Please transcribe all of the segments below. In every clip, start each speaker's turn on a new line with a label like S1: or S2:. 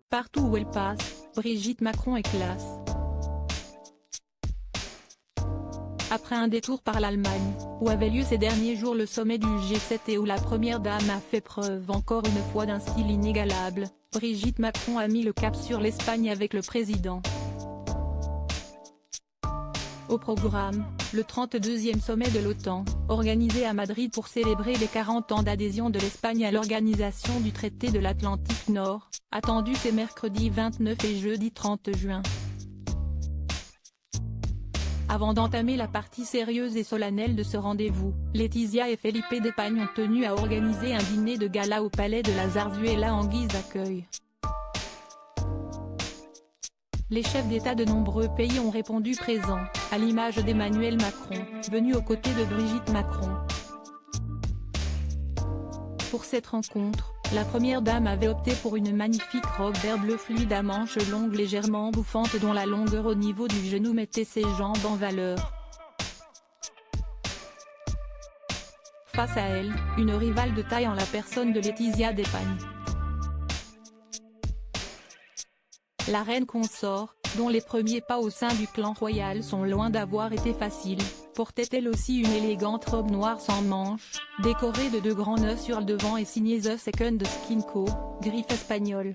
S1: Partout où elle passe, Brigitte Macron est classe. Après un détour par l'Allemagne, où avait lieu ces derniers jours le sommet du G7 et où la première dame a fait preuve encore une fois d'un style inégalable, Brigitte Macron a mis le cap sur l'Espagne avec le président. Au programme, le 32e sommet de l'OTAN, organisé à Madrid pour célébrer les 40 ans d'adhésion de l'Espagne à l'organisation du traité de l'Atlantique Nord, attendu ces mercredi 29 et jeudi 30 juin. Avant d'entamer la partie sérieuse et solennelle de ce rendez-vous, Letizia et Felipe d'Espagne ont tenu à organiser un dîner de gala au palais de la Zarzuela en guise d'accueil. Les chefs d'État de nombreux pays ont répondu présents, à l'image d'Emmanuel Macron, venu aux côtés de Brigitte Macron. Pour cette rencontre, la première dame avait opté pour une magnifique robe vert bleu fluide à manches longues légèrement bouffantes dont la longueur au niveau du genou mettait ses jambes en valeur. Face à elle, une rivale de taille en la personne de Letizia d'Espagne. La reine consort, dont les premiers pas au sein du clan royal sont loin d'avoir été faciles, portait elle aussi une élégante robe noire sans manches, décorée de 2 grands nœuds sur le devant et signée The Second Skin Co., griffe espagnole.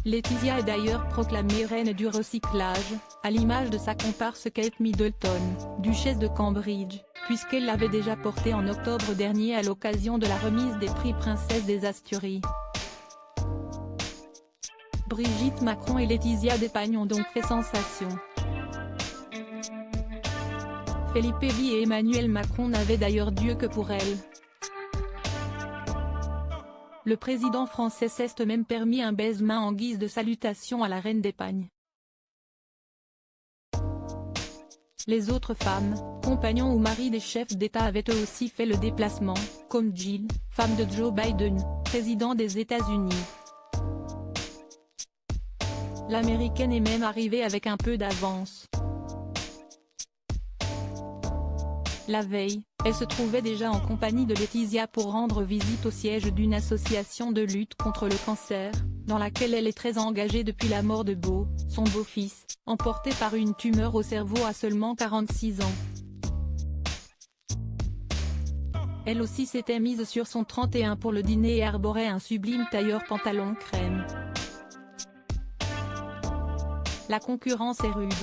S1: Letizia est d'ailleurs proclamée reine du recyclage, à l'image de sa comparse Kate Middleton, duchesse de Cambridge, puisqu'elle l'avait déjà portée en octobre dernier à l'occasion de la remise des prix Princesse des Asturies. Brigitte Macron et Letizia d'Espagne ont donc fait sensation. Felipe et Emmanuel Macron n'avaient d'ailleurs Dieu que pour elle. Le président français s'est même permis un baise-main en guise de salutation à la reine d'Espagne. Les autres femmes, compagnons ou maris des chefs d'État avaient eux aussi fait le déplacement, comme Jill, femme de Joe Biden, président des États-Unis. L'américaine est même arrivée avec un peu d'avance. La veille, elle se trouvait déjà en compagnie de Letizia pour rendre visite au siège d'une association de lutte contre le cancer, dans laquelle elle est très engagée depuis la mort de Beau, son beau-fils, emporté par une tumeur au cerveau à seulement 46 ans. Elle aussi s'était mise sur son 31 pour le dîner et arborait un sublime tailleur pantalon crème. La concurrence est rude.